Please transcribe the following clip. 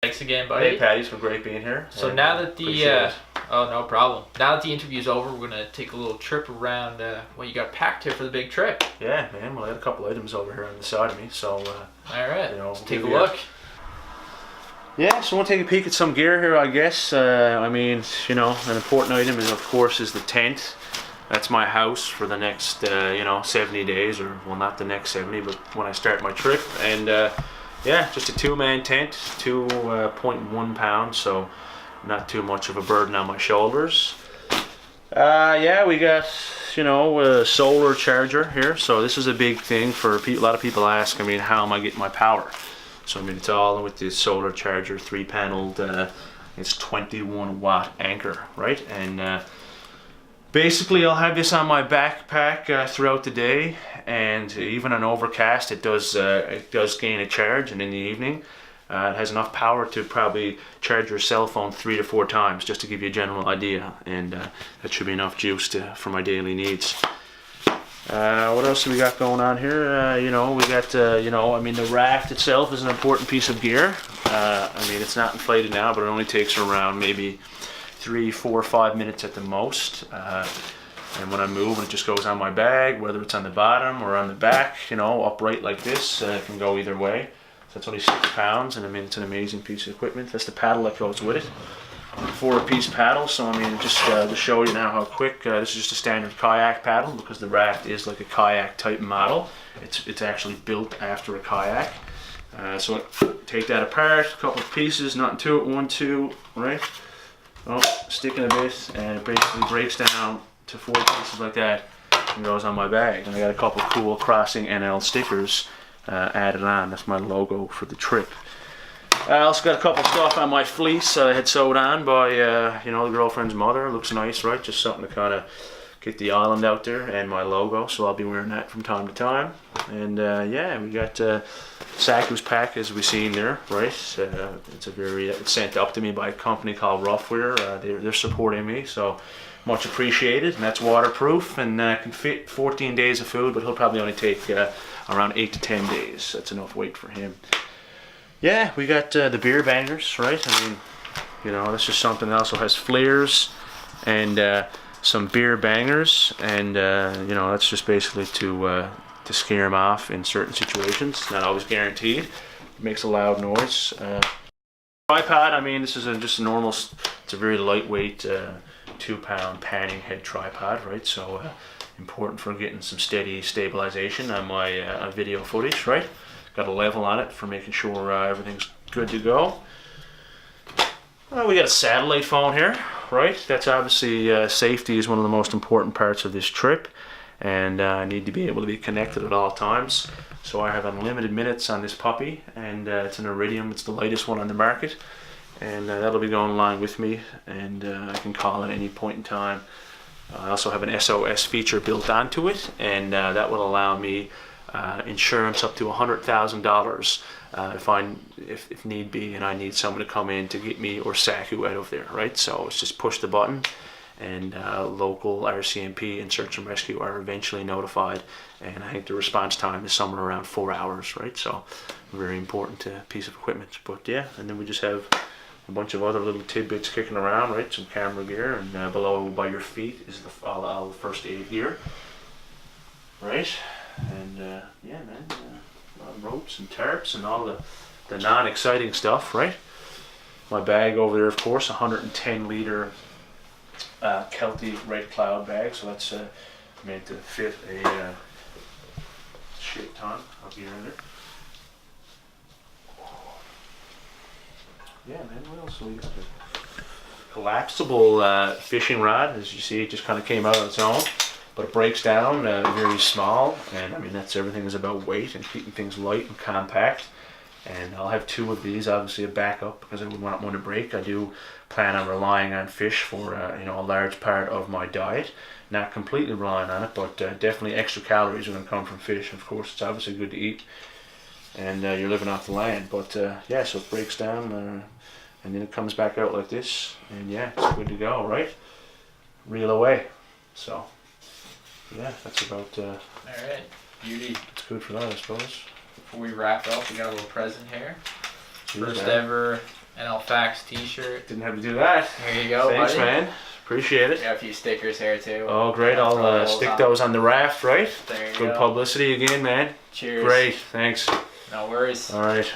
Thanks again, buddy. Hey, Patty, it's been great being here. So now that the oh, no problem. Now that the interview's over, we're gonna take a little trip around what you got packed here for the big trip. Yeah, man. Well, I had a couple items over here on the side of me, so all right, you know, let's take a look. Yeah, so we'll take a peek at some gear here, I guess. I mean, you know, an important item is, of course, is the tent. That's my house for the next, you know, 70 days, or well, not the next 70, but when I start my trip. And yeah, just a 2-man tent, 2.1 pounds, so not too much of a burden on my shoulders. Yeah, we got, you know, a solar charger here. So this is a big thing for a lot of people ask, I mean, how am I getting my power? So I mean, it's all with this solar charger, 3-paneled, it's 21 watt anchor, right? And basically I'll have this on my backpack throughout the day, and even on overcast it does gain a charge, and in the evening it has enough power to probably charge your cell phone 3 to 4 times, just to give you a general idea, and that should be enough juice for my daily needs. What else do we got going on here? You know, we got, you know, I mean, the raft itself is an important piece of gear. I mean, it's not inflated now, but it only takes around maybe 3, 4, 5 minutes at the most. And when I move, it just goes on my bag, whether it's on the bottom or on the back, you know, upright like this. It can go either way. So it's only 6 pounds, and I mean, it's an amazing piece of equipment. That's the paddle that goes with it. 4-piece paddle, so I mean, just to show you now how quick, this is just a standard kayak paddle, because the Raft is like a kayak type model. It's actually built after a kayak. So take that apart, a couple of pieces, nothing to it, 1, 2, right? Oh, stick in a bit, and it basically breaks down to 4 pieces like that and goes on my bag. And I got a couple of cool Crossing NL stickers added on. That's my logo for the trip. I also got a couple stuff on my fleece I had sewed on by, you know, the girlfriend's mother. It looks nice, right? Just something to kind of get the island out there, and my logo. So I'll be wearing that from time to time. And yeah, we got Saku's pack, as we've seen there, right? It's sent up to me by a company called Roughwear. They're supporting me, so much appreciated. And that's waterproof, and can fit 14 days of food, but he'll probably only take around 8 to 10 days. That's enough weight for him. Yeah, we got the beer bangers, right? I mean, you know, that's just something that also has flares and some beer bangers, and you know, that's just basically to scare them off in certain situations. Not always guaranteed. It makes a loud noise. Tripod, I mean, this is just a normal, it's a very lightweight 2-pound panning head tripod, right? So important for getting some steady stabilization on my video footage, right? Got a level on it for making sure everything's good to go. We got a satellite phone here, right? That's obviously, safety is one of the most important parts of this trip, and I need to be able to be connected at all times. So I have unlimited minutes on this puppy, and it's an Iridium. It's the lightest one on the market, and that'll be going along with me, and I can call at any point in time. I also have an SOS feature built onto it, and that will allow me insurance up to $100,000 if need be, and I need someone to come in to get me or Saku out of there, right? So it's just push the button, and local RCMP and search and rescue are eventually notified, and I think the response time is somewhere around 4 hours, right? So very important piece of equipment. But yeah, and then we just have a bunch of other little tidbits kicking around, right? Some camera gear, and below by your feet is all the first aid gear, right? And yeah, man, a lot of ropes and tarps and all the non-exciting stuff, right? My bag over there, of course, 110-liter Kelty Red Cloud bag, so that's made to fit a shit ton of gear in there. Yeah, man, what else do we got? Collapsible fishing rod, as you see, it just kind of came out on its own. But it breaks down very small, and I mean, that's everything is about weight and keeping things light and compact. And I'll have 2 of these, obviously a backup, because I wouldn't want one to break. I do plan on relying on fish for you know, a large part of my diet. Not completely relying on it, but definitely extra calories are going to come from fish. Of course, it's obviously good to eat, and you're living off the land. But yeah, so it breaks down, and then it comes back out like this, and yeah, it's good to go, right? Reel away. So yeah, that's about Alright, beauty. it's good for that, I suppose. Before we wrap up, we got a little present here. Cheers, First man. ever NLFax t-shirt. Didn't have to do that. Here you go, Thanks, buddy. man. Appreciate it. Got a few stickers here too. Oh, great. I'll stick those on the raft, right? There you Good go. publicity again, man. Cheers. Great. Thanks. No worries. All right.